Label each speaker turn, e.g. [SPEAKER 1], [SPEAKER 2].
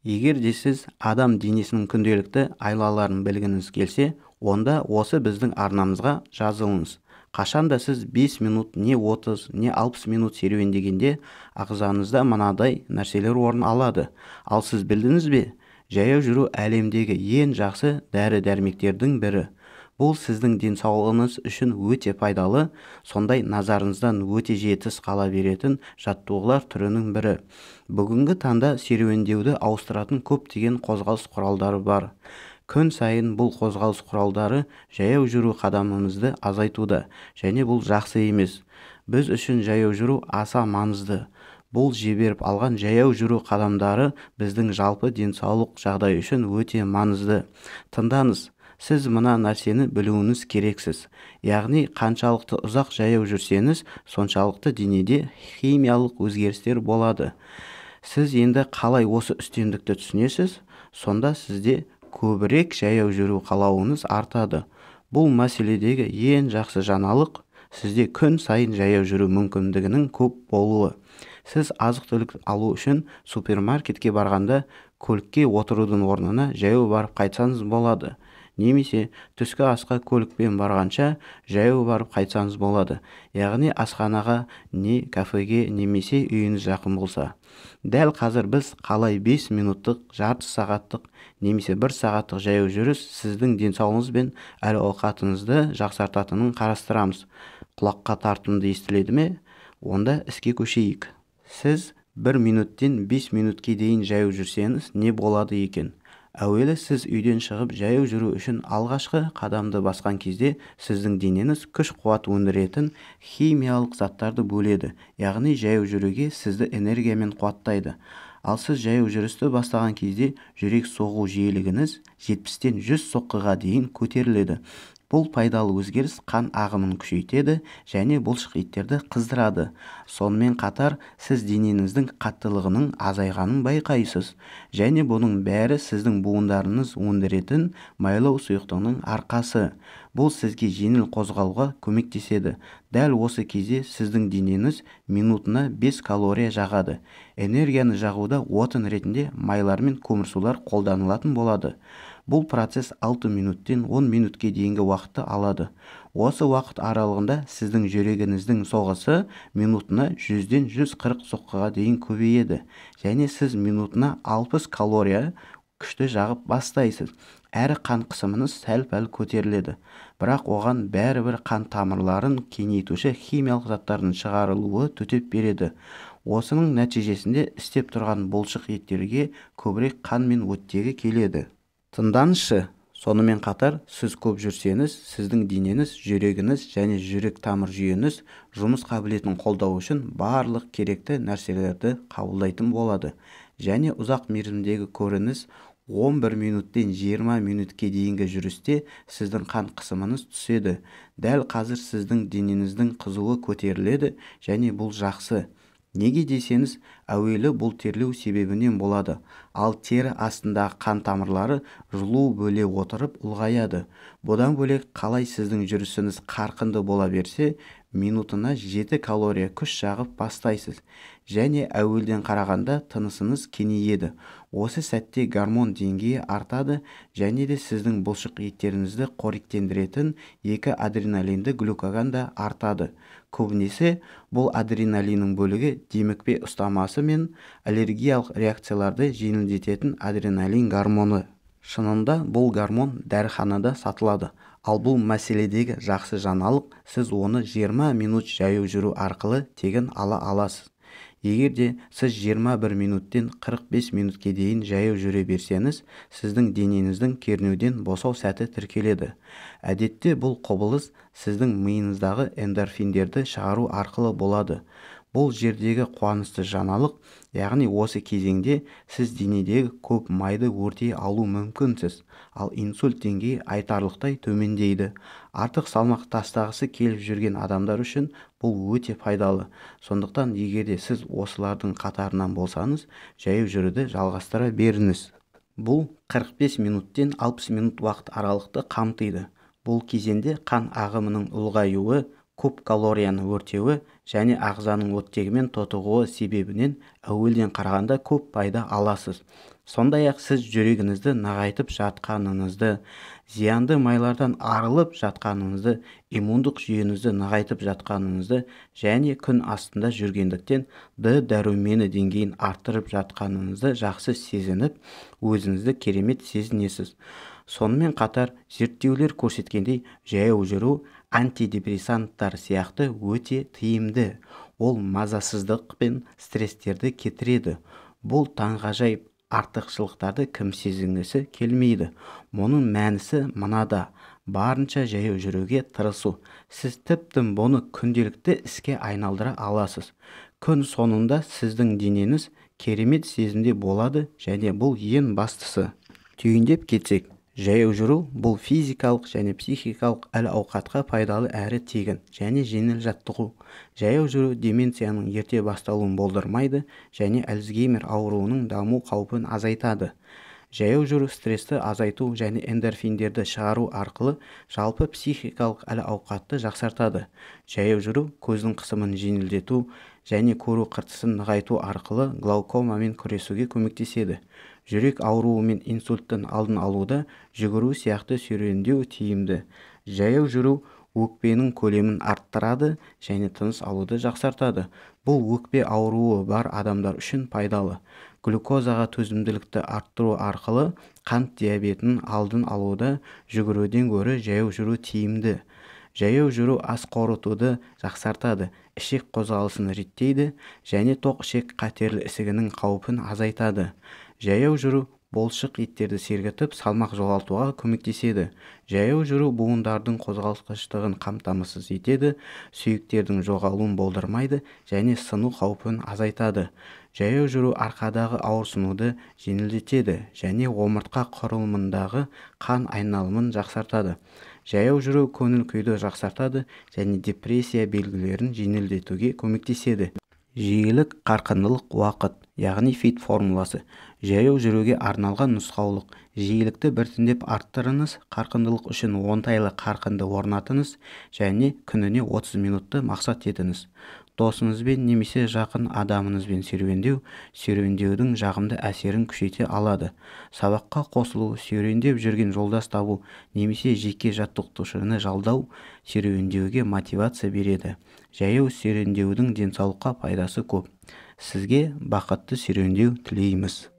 [SPEAKER 1] Егер де сіз адам денесінің күнделікті айлаларын білгіңіз келсе, онда осы біздің арнамызға жазылыңыз. Қашанда сіз 5 минут, не 30, не 60 минут серуендегенде ағзаңызда мынадай нәрселер орын алады. Ал сіз білдіңіз бе? Жаяу жүру әлемдегі ең жақсы дәрі-дәрмектердің бірі. Бұл сіздің денсаулығыңыз үшін өте пайдалы, сондай назарыңыздан өте жетіс қала беретін жаттығулар түрінің бірі. Бүгінгі таңда серуендеуді ауыстыратын көптеген қозғалыс құралдары бар. Күн сайын бұл қозғалыс құралдары жаяу жүру қадамымызды азайтуда, және бұл жақсы емес. Біз үшін жаяу жүру аса маңызды. Бұл жіберіп алған жаяу жүру қадамдары біздің жалпы денсаулық жағдай үшін өте маңызды. Тыңдаңыз. Сіз мына нәрсені білуіңіз керексіз. Яғни қаншалықты ұзақ жаяу жүрсеңіз, соншалықты денеде химиялық өзгерістер болады. Сіз енді қалай осы үстемдікті түсінесіз? Сонда сізде көбірек жаяу жүру қалауыңыз артады. Бұл мәселедегі ең жақсы жаңалық сізде күн сайын жаяу жүру мүмкіндігінің көп болуы. Сіз азық-түлік алу үшін супермаркетке барғанда көлікке отырудың орнына жаяу барып қайтсаңыз болады. Немесе түскі асқа көлікпен барғанша жаяу барып қайтсаңыз болады. Яғни асханаға, не кафеге, немесе үйіңіз жақын болса. Дәл қазір біз қалай 5 минуттық, жарты сағаттық, немесе 1 сағаттық жаяу жүріс сіздің денсаулығыңыз бен әл-ауқатыңызды жақсартатынын қарастырамыз. Құлаққа тартымды естіледі ме? Онда іске көшейік. Сіз 1 минуттен 5 минутке дейін жаяу жүрсеңіз не болады екен? Әуелі сіз үйден шығып жаяу жүру үшін алғашқы қадамды басқан кезде сіздің денеңіз күш-қуат өндіретін химиялық заттарды бөледі. Яғни жаяу жүруге сізді энергиямен қуаттайды. Ал сіз жаяу жүрісті бастаған кезде жүрек соғу жиілігіңіз 70-тен 100 соққыға дейін көтеріледі. Бұл пайдалы өзгеріс қан ағымын күшейтеді және бұлшықеттерді қыздырады. Сонымен қатар сіз денеңіздің қаттылығының азайғанын байқайсыз. Және бұның бәрі сіздің буындарыңыз өндіретін майлау сұйықтығының арқасы. Бұл сізге жеңіл қозғалуға көмектеседі. Дәл осы кезде сіздің денеңіз минутына 5 калория жағады. Энергияны жағуда отын ретінде майлар мен көмірсулар қолданылатын болады. Бұл процесс 6 минуттен 10 минутке дейінгі уақытты алады. Осы уақыт аралығында сіздің жүрегіңіздің соғысы минутына 100-ден 140 соққыға дейін көбейеді. Және сіз минутына 60 калория күшті жағып бастайсыз. Әрі қан қысымыңыз сәл-пәл көтеріледі. Бірақ оған бәрібір қан тамырларын кеңейтуші химиялық заттардың шығарылуы төтеп береді. Осының нәтижесінде істеп тұрған бұлшық еттерге көбірек қан мен оттегі келеді. Тыңдаңызшы, сонымен қатар сіз көп жүрсеңіз, сіздің денеңіз, жүрегіңіз және жүрек тамыр жүйеңіз жұмыс қабілетін қолдау үшін барлық керекті нәрселерді қабылдайтын болады. Және ұзақ мерзімдегі көрініс 11 минуттен 20 минутке дейінгі жүрісте сіздің қан қысымыңыз түседі. Дәл қазір сіздің денеңіздің қызуы көтеріледі және бұл жақсы. Неге десеңіз, әуелі бұл терлеу себебінен болады. Ал тері астындағы қан тамырлары жылу бөле отырып ұлғаяды. Бұдан бөлек қалай сіздің жүрісіңіз қарқынды бола берсе, минутына 7 калория күш жағып бастайсыз. Және әуелден қарағанда тынысыңыз кеңейеді. Осы сәтте гормон деңгейі артады және де сіздің бұлшық еттеріңізді қоректендіретін 2 адреналинді глюкагон да артады. Көбінесе бұл адреналиннің бөлігі демікпе ұстамасы мен аллергиялық реакцияларды жеңілдететін адреналин гормоны. Шынында бұл гормон дәріханада сатылады. Ал бұл мәселедегі жақсы жаңалық, сіз оны 20 минут жаяу жүру арқылы тегін ала аласыз. Егер де сіз 21 минуттен 45 минутке дейін жаяу жүре берсеңіз, сіздің денеңіздің кернеуден босау сәті тіркеледі. Әдетте бұл құбылыс сіздің миыңыздағы эндорфиндерді шығару арқылы болады. Бұл жердегі қуанышты жаңалық, яғни осы кезеңде сіз денедегі көп майды өртей алу мүмкінсіз, ал инсульт деңгейі айтарлықтай төмендейді. Артық салмақ тастағысы келіп жүрген адамдар үшін бұл өте пайдалы. Сондықтан егерде сіз осылардың қатарынан болсаңыз, жаяу жүруді жалғастыра беріңіз. Бұл 45 минуттен 60 минут уақыт аралықты қамтиды. Бұл кезеңде қан ағымының ұлғаюы, көп калорияны өртеуі және ағзаның оттегімен тотығуы себебінен әуелден қарағанда көп пайда аласыз. Сондай-ақ сіз жүрегіңізді нығайтып жатқаныңызды, зиянды майлардан арылып жатқаныңызды, иммундық жүйеңізді нығайтып жатқаныңызды және күн астында жүргендіктен Д дәрумені деңгейін арттырып жатқаныңызды жақсы сезініп, өзіңізді керемет сезінесіз. Сонымен қатар зерттеулер көрсеткендей, жаяу жүру антидепрессанттар сияқты өте тиімді. Ол мазасыздық пен стресстерді кетіреді. Бұл таңғажайып артықшылықтарды кім сезінгісі келмейді. Мұның мәнісі мынада: барынша жаяу жүруге тырысу. Сіз тіпті бұны күнделікті іске айналдыра аласыз. Күн соңында сіздің денеңіз керемет сезімде болады және бұл ең бастысы. Түйіндеп кетсек, жаяу жүру бұл физикалық және психикалық әл-ауқатқа пайдалы әрі тегін және жеңіл жаттығу. Жаяу жүру деменцияның ерте басталуын болдырмайды және Альцгеймер ауруының даму қаупін азайтады. Жаяу жүру стрессті азайту және эндорфиндерді шығару арқылы жалпы психикалық әл-ауқатты жақсартады. Жаяу жүру көздің қысымын жеңілдету және көру қыртысын нығайту арқылы глаукомамен күресуге көмектеседі. Жүрек ауруы мен инсульттың алдын алуда жүгіру сияқты серуендеу тиімді. Жаяу жүру өкпенің көлемін арттырады және тыныс алуды жақсартады. Бұл өкпе ауруы бар адамдар үшін пайдалы. Глюкозаға төзімділікті арттыру арқылы қант диабетінің алдын алуда жүгіруден гөрі жаяу жүру тиімді. Жаяу жүру ас қорытуды жақсартады, ішек қозғалысын реттейді және тоқ ішек қатерлі ісігінің қаупін азайтады. Жаяу жүру болшық еттерді сергітіп, салмақ жоғалтуға көмектеседі. Жаяу жүру буындардың қозғалғыштығын қамтамасыз етеді, сүйектердің жоғалуын болдырмайды және сыну қаупін азайтады. Жаяу жүру арқадағы ауырсынуды жеңілдетеді және омыртқа құрылымындағы қан айналымын жақсартады. Жаяу жүру көңіл күйді жақсартады және депрессия белгілерін жеңілдетуге көмектеседі. Жиілік қарқындылық уақыт, яғни фит формуласы. Жаяу жүруге арналған нұсқаулық. Жиілікті біртіндеп арттырыңыз, қарқындылық үшін оңтайлы қарқынды орнатыңыз және күніне 30 минутты мақсат етіңіз. Досыңызбен немесе жақын адамыңызбен серуендеудің жағымды әсерін күшейте алады. Сабаққа қосылу, серуендеп жүрген жолдас табу немесе жеке жаттықтырушыны жалдау серуендеуге мотивация береді. Жаяу серуендеудің денсаулыққа пайдасы көп. Сізге бақытты серуендеу тілейміз.